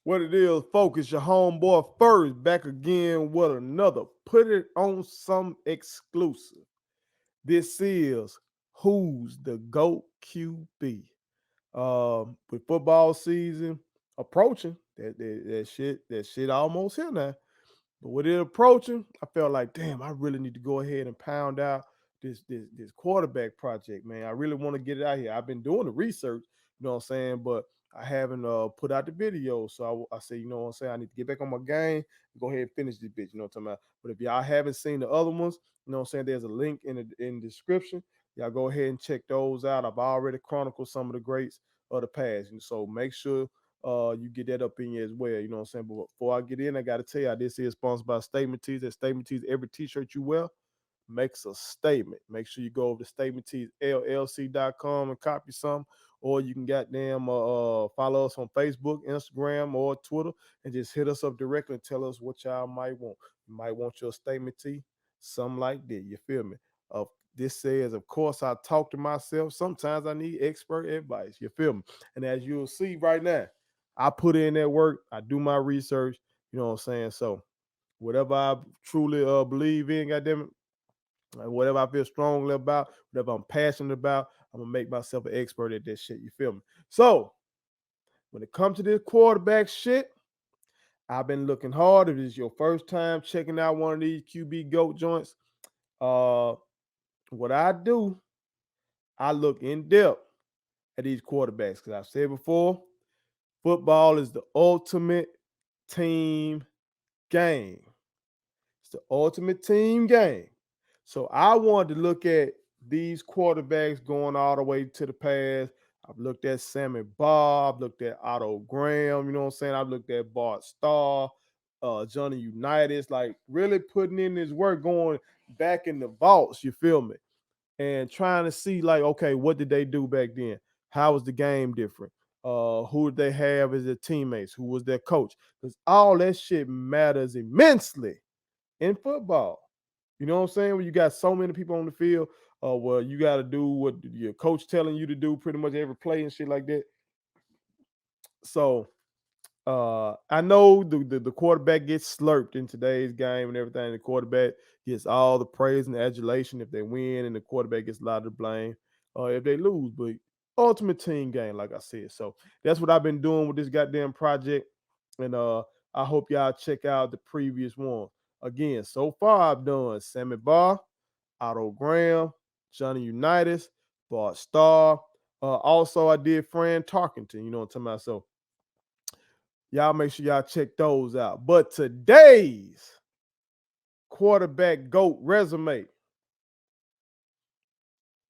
What it is, focus your homeboy first, back again with another. Put it on some exclusive. This is Who's the GOAT QB? With football season approaching, that shit almost here now. But with it approaching, I felt like, damn, I really need to go ahead and pound out this quarterback project, man. I really want to get it out here. I've been doing the research, you know what I'm saying, but I haven't put out the video. So I say, you know what I'm saying, I need to get back on my game and go ahead and finish this bitch, you know what I'm talking about. But if y'all haven't seen the other ones, you know what I'm saying, there's a link in the description. Y'all go ahead and check those out. I've already chronicled some of the greats of the past. And so make sure you get that up in you as well. You know what I'm saying? But before I get in, I got to tell you, this is sponsored by Statement Tees. At Statement Tees, every t-shirt you wear makes a statement. Make sure you go over to statementteesllc.com and copy some. Or you can goddamn follow us on Facebook, Instagram, or Twitter, and just hit us up directly and tell us what y'all might want. You might want your statement tee, something like that. You feel me? This says, of course, I talk to myself. Sometimes I need expert advice. You feel me? And as you'll see right now, I put in that work. I do my research. You know what I'm saying? So whatever I truly believe in, goddamn it, whatever I feel strongly about, whatever I'm passionate about, I'm gonna make myself an expert at that shit. You feel me? So when it comes to this quarterback shit, I've been looking hard. If it's your first time checking out one of these QB GOAT joints, uh, what I do, I look in depth at these quarterbacks because I've said before, football is the ultimate team game. It's the ultimate team game. So I wanted to look at these quarterbacks going all the way to the past. I've looked at Sammy Baugh, I've looked at Otto Graham, you know what I'm saying? I've looked at Bart Starr, Johnny Unitas, like really putting in this work, going back in the vaults, you feel me? And trying to see, like, okay, what did they do back then? How was the game different? Who did they have as their teammates? Who was their coach? Because all that shit matters immensely in football. You know what I'm saying? When you got so many people on the field, well, you got to do what your coach telling you to do pretty much every play and shit like that. So I know the quarterback gets slurped in today's game and everything. The quarterback gets all the praise and adulation if they win, and the quarterback gets a lot of the blame if they lose. But ultimate team game, like I said. So that's what I've been doing with this goddamn project, and I hope y'all check out the previous one. Again, so far I've done Sammy Barr, Otto Graham, Johnny Unitas, Bart Starr. Also, I did Fran Tarkenton. You know what I'm talking about? So y'all make sure y'all check those out. But today's quarterback GOAT resume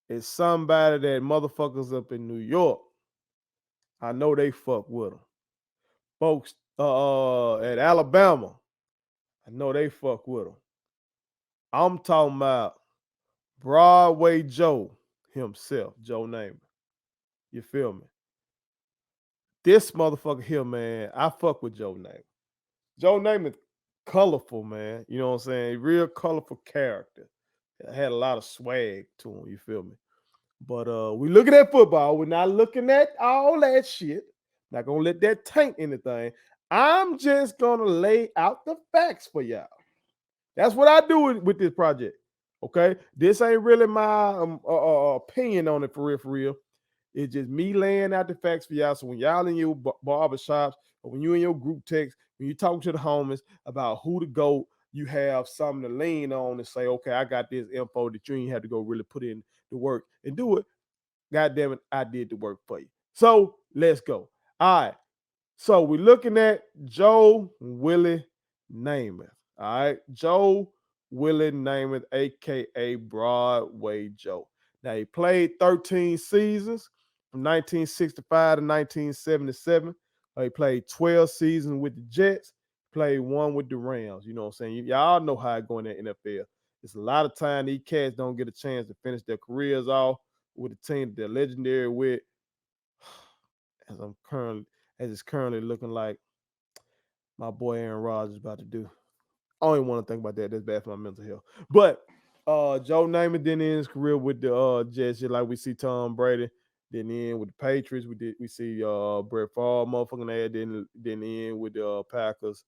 is somebody that motherfuckers up in New York, I know they fuck with him. Folks at Alabama, I know they fuck with him. I'm talking about Broadway Joe himself, Joe Namath. You feel me? This motherfucker here, man, I fuck with Joe Namath. Joe Namath, colorful, man. You know what I'm saying? Real colorful character. Had a lot of swag to him, you feel me? But we looking at football. We're not looking at all that shit. Not gonna let that taint anything. I'm just gonna lay out the facts for y'all. That's what I do with this project. Okay, this ain't really my opinion on it for real, for real. It's just me laying out the facts for y'all. So when y'all in your barber shops or when you in your group text, when you talk to the homies about who to go, you have something to lean on and say, okay, I got this info that you ain't have to go really put in the work and do it. God damn it, I did the work for you. So let's go. All right. So we're looking at Joe Willie Namath. All right. Joe Willie Namath, aka Broadway Joe. Now he played 13 seasons from 1965 to 1977. He played 12 seasons with the Jets, played one with the Rams. You know what I'm saying? Y'all know how it go in the NFL. It's a lot of time these cats don't get a chance to finish their careers off with a team that they're legendary with. As it's currently looking like my boy Aaron Rodgers is about to do. I don't even want to think about that. That's bad for my mental health. But Joe Namath didn't end his career with the Jets, just like we see Tom Brady. Then end with the Patriots. We see Brett Favre motherfucking ass. Then end with the Packers.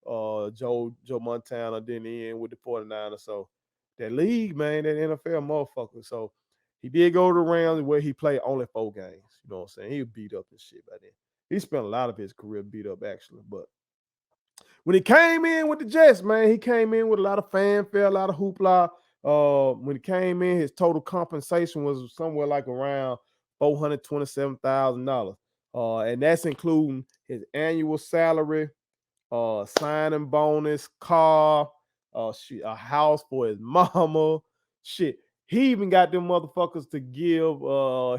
Joe Montana. Then end with the 49ers. So that league, man, that NFL motherfucker. So he did go to the Rams where he played only 4 games. You know what I'm saying? He was beat up and shit by then. He spent a lot of his career beat up actually, but when he came in with the Jets, man, he came in with a lot of fanfare, a lot of hoopla. When he came in, his total compensation was somewhere like around $427,000. And that's including his annual salary, signing bonus, car, shit, a house for his mama. Shit. He even got them motherfuckers to give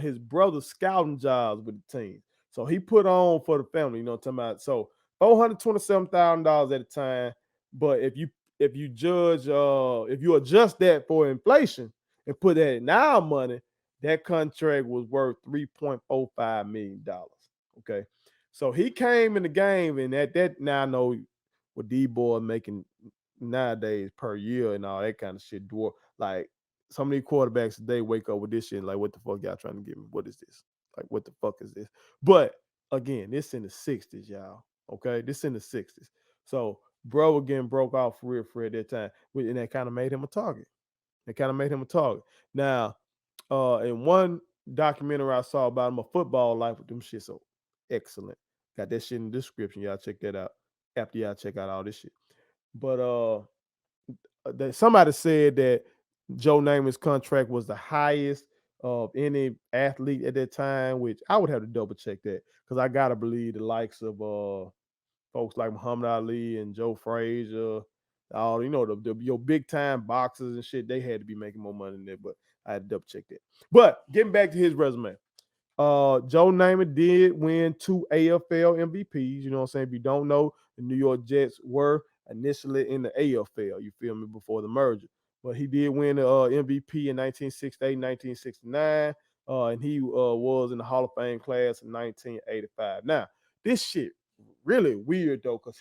his brother scouting jobs with the team. So he put on for the family, you know what I'm talking about? So $427,000 at a time. But if you adjust that for inflation and put that in our money, that contract was worth $3.05 million. Okay. So he came in the game, and at that now I know what D-boy making nowadays per year and all that kind of shit. Dwarf like some of these quarterbacks today wake up with this shit like, what the fuck y'all trying to give me? What is this? Like, what the fuck is this? But again, this in the 60s, y'all. Okay, this in the 60s. So bro again broke out for real at that time, and that kind of made him a target. It kind of made him a target. Now, in one documentary I saw about him, A Football Life, with them shit so excellent. Got that shit in the description. Y'all check that out after y'all check out all this shit. But somebody said that Joe Namath's contract was the highest of any athlete at that time, which I would have to double check that because I gotta believe the likes of folks like Muhammad Ali and Joe Frazier, all your big time boxers and shit, they had to be making more money than that. But I had to double check that. But getting back to his resume, Joe Namath did win 2 AFL MVPs. You know what I'm saying? If you don't know, the New York Jets were initially in the AFL, you feel me, before the merger. But he did win the MVP in 1968, 1969, and he was in the Hall of Fame class in 1985. Now, this shit really weird though, because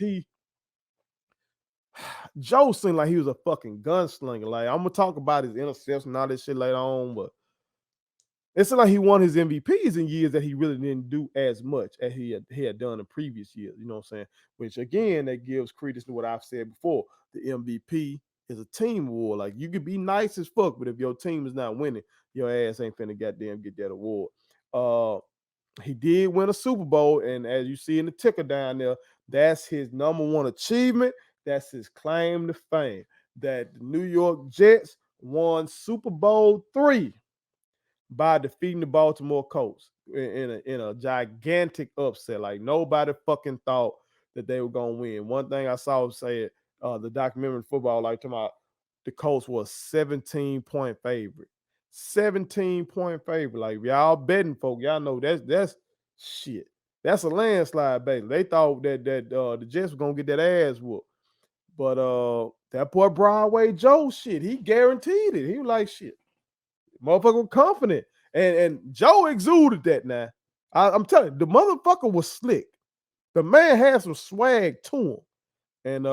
Joe seemed like he was a fucking gunslinger. Like, I'm gonna talk about his interception and all this shit later on, but it's like he won his MVPs in years that he really didn't do as much as he had done in previous years. You know what I'm saying? Which again, that gives credence to what I've said before. The MVP is a team award. Like, you could be nice as fuck, but if your team is not winning, your ass ain't finna goddamn get that award. He did win a Super Bowl, and as you see in the ticker down there, that's his number one achievement. That's his claim to fame. That the New York Jets won Super Bowl III by defeating the Baltimore Colts in a gigantic upset. Like, nobody fucking thought that they were gonna win. One thing I saw say the documentary football, like, talking about the Colts was 17-point favorite. 17-point favorite. Like, y'all betting folk, y'all know that's shit. That's a landslide, baby. They thought that the Jets were gonna get that ass whooped. But that boy Broadway Joe, shit, he guaranteed it. He was like, shit. Motherfucker confident. And Joe exuded that now. I'm telling you, the motherfucker was slick. The man had some swag to him. And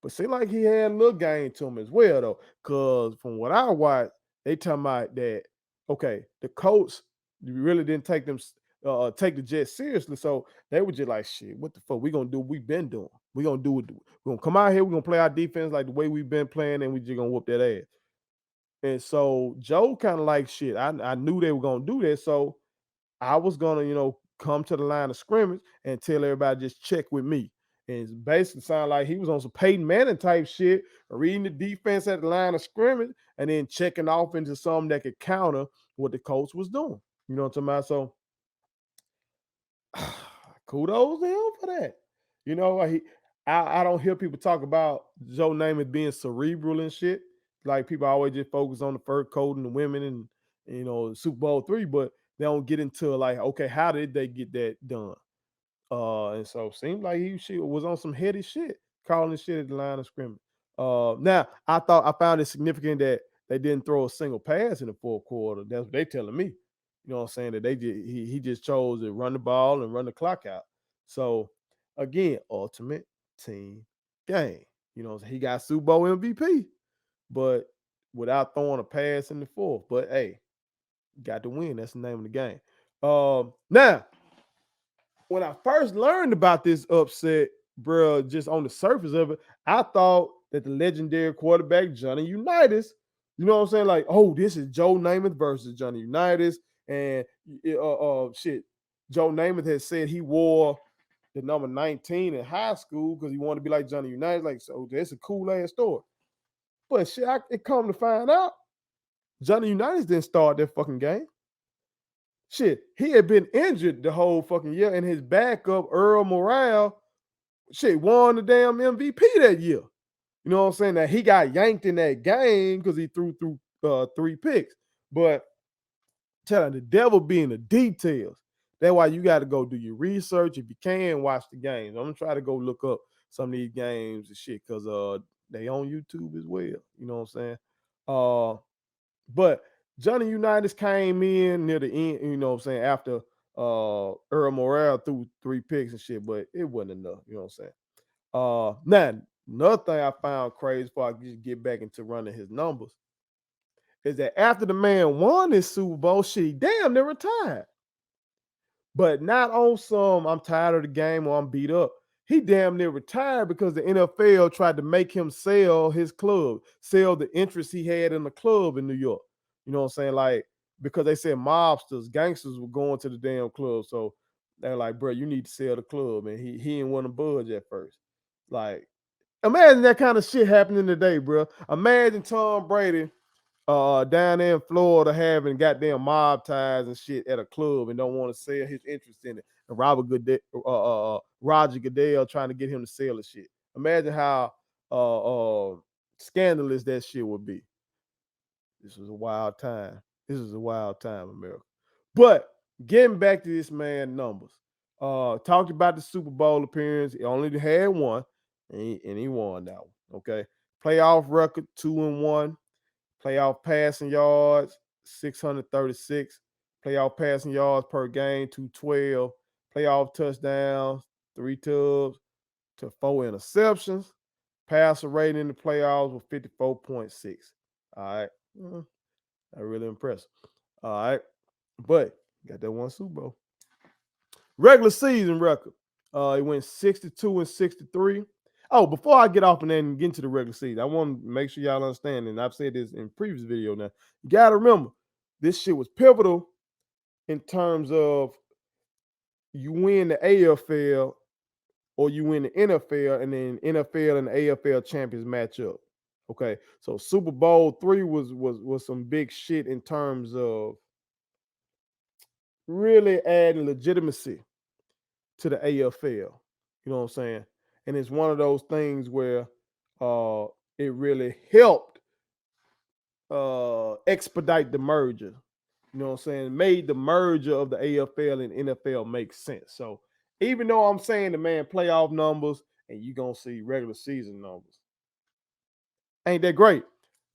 but seemed like he had a little game to him as well, though. Cause from what I watched, they talking about that, okay, the Colts really didn't take the Jets seriously. So they were just like, shit, what the fuck? We gonna do what we've been doing. We gonna do it. We're gonna come out here, we're gonna play our defense like the way we've been playing, and we just gonna whoop that ass. And so Joe kind of like, shit, I knew they were gonna do that. So I was gonna, come to the line of scrimmage and tell everybody just check with me. And it's basically sound like he was on some Peyton Manning type shit, reading the defense at the line of scrimmage and then checking off into something that could counter what the coach was doing. You know what I'm talking about? So kudos to him for that. I don't hear people talk about Joe Namath being cerebral and shit. Like, people always just focus on the fur coat and the women and Super Bowl III, but they don't get into like, okay, how did they get that done? And so it seemed like she was on some heady shit, calling shit at the line of scrimmage. Now I found it significant that they didn't throw a single pass in the fourth quarter. That's what they telling me. You know what I'm saying? That he just chose to run the ball and run the clock out. So again, ultimate team game. He got Super Bowl MVP, but without throwing a pass in the fourth. But hey, got to win. That's the name of the game. Now, when I first learned about this upset, bro, just on the surface of it, I thought that the legendary quarterback Johnny Unitas, you know what I'm saying? Like, oh, this is Joe Namath versus Johnny Unitas, and shit, Joe Namath had said he wore the number 19 in high school because he wanted to be like Johnny Unitas. Like, so that's a cool ass story. But shit, it come to find out, Johnny Unitas didn't start that fucking game. Shit, he had been injured the whole fucking year, and his backup, Earl Morale, shit, won the damn MVP that year. You know what I'm saying? That he got yanked in that game because he threw 3 picks. But telling the devil be in the details. That's why you got to go do your research. If you can, watch the games. I'm gonna try to go look up some of these games and shit because they on YouTube as well. You know what I'm saying? But Johnny Unitas came in near the end, you know what I'm saying, after Earl Morale threw 3 picks and shit, but it wasn't enough, you know what I'm saying. Now, another thing I found crazy before I just get back into running his numbers is that after the man won this Super Bowl, shit, he damn near retired. But not on some I'm tired of the game or I'm beat up. He damn near retired because the NFL tried to make him sell his club, sell the interest he had in the club in New York. You know what I'm saying? Like, because they said mobsters, gangsters were going to the damn club. So they're like, bro, you need to sell the club. And he didn't want to budge at first. Like, imagine that kind of shit happening today, bro. Imagine Tom Brady down there in Florida having goddamn mob ties and shit at a club and don't want to sell his interest in it. And Roger Goodell trying to get him to sell the shit. Imagine how scandalous that shit would be. This was a wild time. This is a wild time, America. But getting back to this man numbers. Talked about the Super Bowl appearance. He only had one, and he won that one. Okay. Playoff record 2-1. Playoff passing yards, 636. Playoff passing yards per game, 212. Playoff touchdowns, 3 tubs to 4 interceptions. Passer rating in the playoffs was 54.6. All right. That really impressive. All right. But got that one Super Bowl. Regular season record. He went 62-63. Oh, before I get off and then get into the regular season, I want to make sure y'all understand, and I've said this in previous video now. You gotta remember, this shit was pivotal in terms of you win the AFL or you win the NFL, and then NFL and the AFL champions match up. Okay, so Super Bowl 3 was some big shit in terms of really adding legitimacy to the AFL. You know what I'm saying? And it's one of those things where it really helped expedite the merger. You know what I'm saying? Made the merger of the AFL and NFL make sense. So even though I'm saying the man playoff numbers and you're gonna see regular season numbers, ain't that great?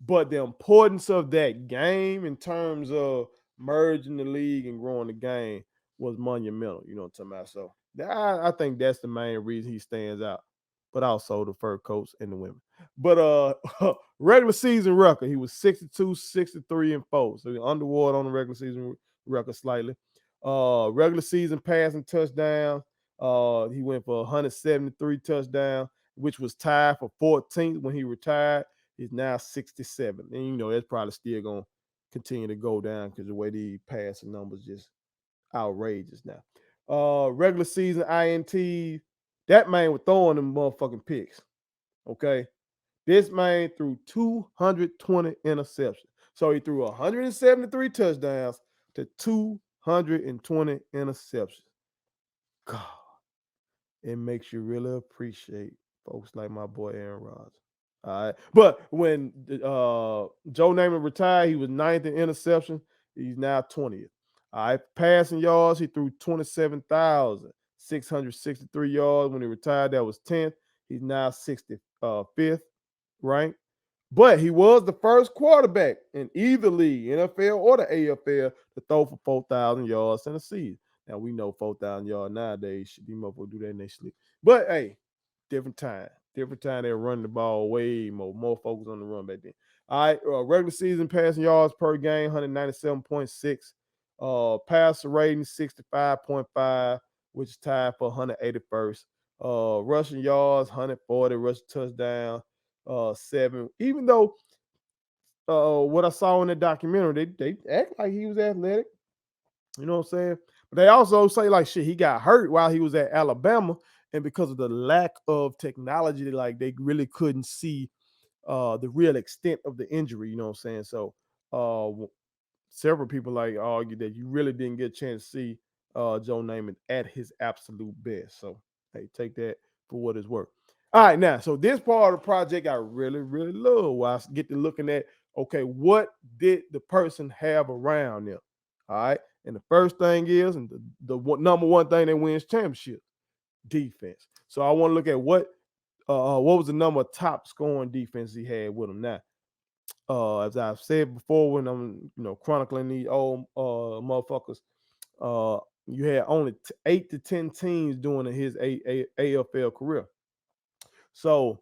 But the importance of that game in terms of merging the league and growing the game was monumental. You know what I'm talking about? So I think that's the main reason he stands out. But also the fur coats and the women. But regular season record, he was 62, 63, and 4. So he underwater on the regular season record slightly. Regular season passing touchdowns. He went for 173 touchdowns, which was tied for 14th when he retired. He's now 67. And you know, that's probably still gonna continue to go down because the way the passing numbers just outrageous now. Regular season INT, that man was throwing them motherfucking picks. Okay. This man threw 220 interceptions. So he threw 173 touchdowns to 220 interceptions. God, it makes you really appreciate folks like my boy Aaron Rodgers. All right. But when Joe Namath retired, he was 9th in interception. He's now 20th. All right. Passing yards, he threw 27,663 yards. When he retired, that was 10th. He's now 65th, right? But he was the first quarterback in either league, NFL or the AFL, to throw for 4,000 yards in a season. Now, we know 4,000 yards nowadays. These motherfuckers do that in their sleep. But, hey, different time. Different time, they were running the ball way more. More focus on the run back then. All right, regular season passing yards per game, 197.6. Passer rating, 65.5, which is tied for 181st. Rushing yards, 140, rushing touchdown, 7. Even though what I saw in the documentary, they act like he was athletic. You know what I'm saying? But they also say like shit, he got hurt while he was at Alabama, and because of the lack of technology, like they really couldn't see the real extent of the injury. You know what I'm saying? So several people like argue that you really didn't get a chance to see Joe Namath at his absolute best. So hey, take that for what it's worth. All right, now so this part of the project I really, really love. Where I get to looking at okay, what did the person have around them? All right, and the first thing is, and number one thing that wins championship, defense. So I want to look at what was the number of top scoring defense he had with him now. As I've said before, when I'm chronicling these old motherfuckers, you had only 8 to 10 teams doing his AFL career. So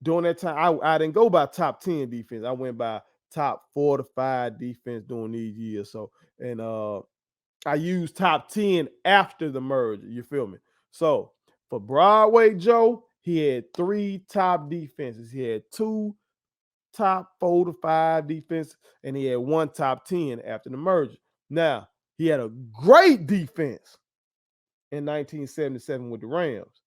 during that time, I didn't go by top 10 defense. I went by top 4 to 5 defense during these years. So and I used top 10 after the merger. You feel me? So for Broadway Joe, he had 3 top defenses. He had 2 top 4 to 5 defense, and he had 1 top 10 after the merger. Now, he had a great defense in 1977 with the Rams.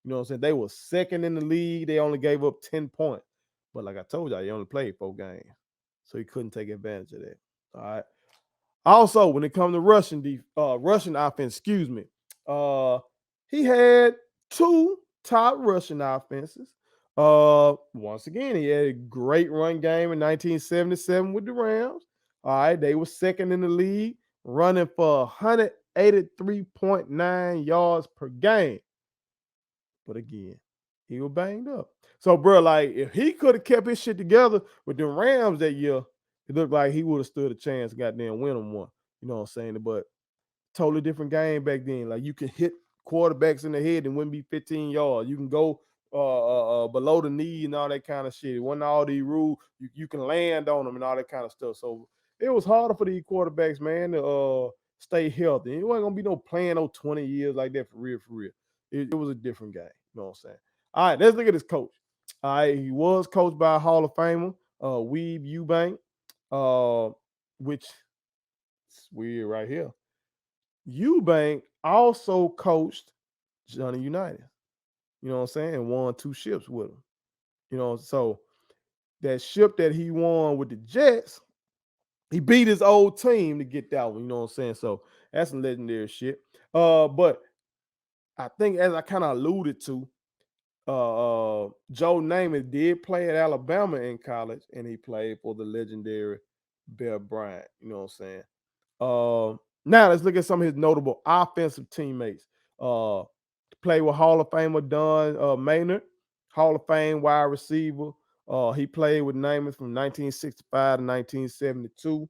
You know what I'm saying? They were second in the league. They only gave up 10 points. But like I told y'all, he only played 4 games. So he couldn't take advantage of that. All right. Also, when it comes to rushing offense, he had 2 top rushing offenses. Once again, he had a great run game in 1977 with the Rams. All right, they were second in the league, running for 183.9 yards per game. But again, he was banged up. So, bro, like if he could have kept his shit together with the Rams that year, it looked like he would have stood a chance, goddamn, win them one. You know what I'm saying? But totally different game back then. Like you can hit quarterbacks in the head and wouldn't be 15 yards. You can go below the knee and all that kind of shit. It wasn't all these rules. You can land on them and all that kind of stuff. So it was harder for these quarterbacks, man, to stay healthy. It wasn't gonna be no playing no 20 years like that for real, for real. It was a different game. You know what I'm saying? All right, let's look at his coach. All right, he was coached by a Hall of Famer, Weeb Eubank, which is weird right here. Eubank also coached Johnny Unitas. You know what I'm saying? And won 2 ships with him. You know, so that ship that he won with the Jets, he beat his old team to get that one. You know what I'm saying? So that's some legendary shit. But I think as I kind of alluded to, Joe Namath did play at Alabama in college, and he played for the legendary Bear Bryant. You know what I'm saying? Now let's look at some of his notable offensive teammates. Played with Hall of Famer Don Maynard, Hall of Fame wide receiver. He played with Namath from 1965 to 1972.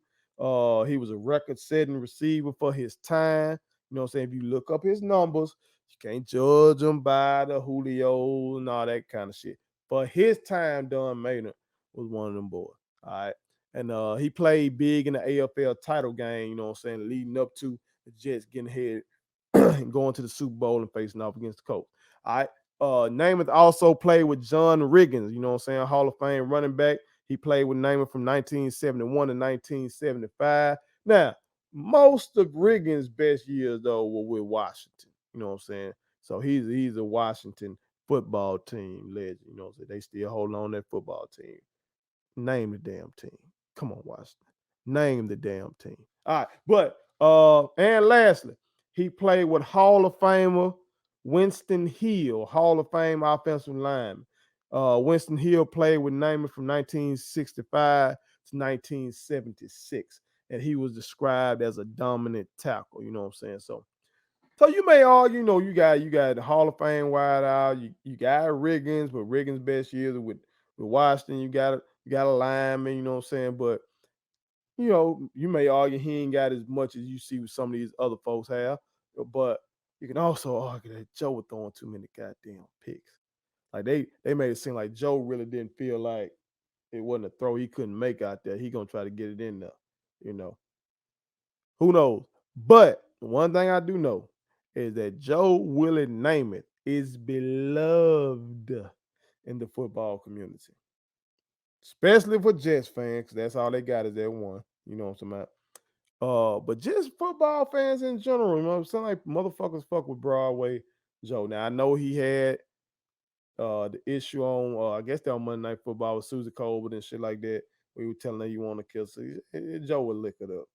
He was a record-setting receiver for his time. You know what I'm saying? If you look up his numbers, you can't judge him by the Julio and all that kind of shit. For his time, Don Maynard was one of them boys. All right. And he played big in the AFL title game, you know what I'm saying, leading up to the Jets getting ahead and going to the Super Bowl and facing off against the Colts. All right. Namath also played with John Riggins, you know what I'm saying, Hall of Fame running back. He played with Namath from 1971 to 1975. Now, most of Riggins' best years, though, were with Washington, you know what I'm saying? So he's a Washington football team legend, you know what I'm saying? They still hold on that football team. Name the damn team. Come on, Washington. Name the damn team. All right, but and lastly, he played with Hall of Famer Winston Hill, Hall of Fame offensive lineman. Winston Hill played with Namath from 1965 to 1976, and he was described as a dominant tackle. You know what I'm saying? So you may argue, you got the Hall of Fame wide out. You got Riggins, but Riggins' best years with Washington. You got a lineman, you know what I'm saying? But you may argue he ain't got as much as you see with some of these other folks have. But you can also argue that Joe was throwing too many goddamn picks. Like they made it seem like Joe really didn't feel like it wasn't a throw he couldn't make out there. He gonna try to get it in there. You know, who knows? But one thing I do know is that Joe Willie Namath is beloved in the football community, especially for Jets fans, because that's all they got is that one. You know what I'm talking about? But just football fans in general, you know, some like motherfuckers fuck with Broadway Joe. Now I know he had the issue on I guess that on Monday Night Football with Susie Colbert and shit like that, where he was telling her you want to kill. So Joe would lick it up.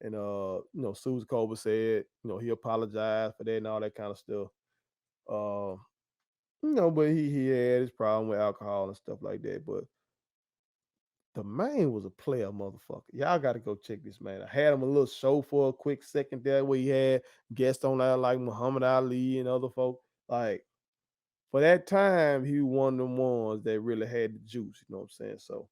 And you know, Susie Colbert said, you know, he apologized for that and all that kind of stuff. You know, but he had his problem with alcohol and stuff like that. But the man was a player, motherfucker. Y'all got to go check this man. I had him a little show for a quick second there where he had guests on there like Muhammad Ali and other folk. Like, for that time, he was one of them ones that really had the juice. You know what I'm saying? So,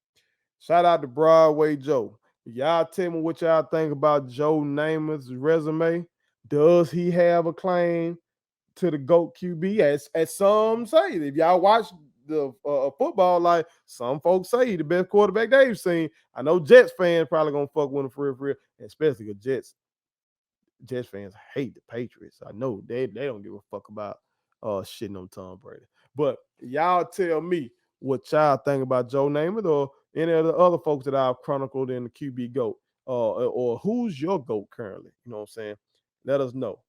shout out to Broadway Joe. Y'all tell me what y'all think about Joe Namath's resume. Does he have a claim to the GOAT QB? As some say, if y'all watch the football, like some folks say, the best quarterback they've seen. I know Jets fans probably gonna fuck with him for real, especially the Jets fans hate the Patriots. I know they don't give a fuck about shitting on Tom Brady. But y'all tell me what y'all think about Joe Namath or any of the other folks that I've chronicled in the QB GOAT. Or who's your GOAT currently? You know what I'm saying? Let us know.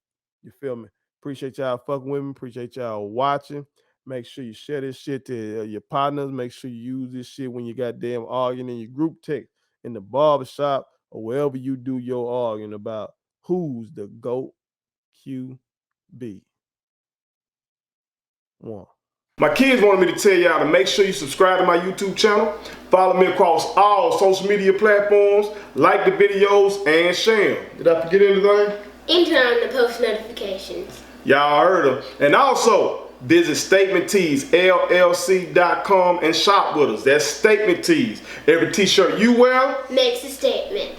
You feel me? Appreciate y'all fucking with me. Appreciate y'all watching. Make sure you share this shit to your partners. Make sure you use this shit when you goddamn arguing in your group text, in the barbershop, or wherever you do your arguing about who's the GOAT QB. One. My kids wanted me to tell y'all to make sure you subscribe to my YouTube channel, follow me across all social media platforms, like the videos, and share them. Did I forget anything? And turn on the post notifications. Y'all heard them. And also, visit StatementTeesLLC.com and shop with us. That's Statement Tees. Every t-shirt you wear makes a statement.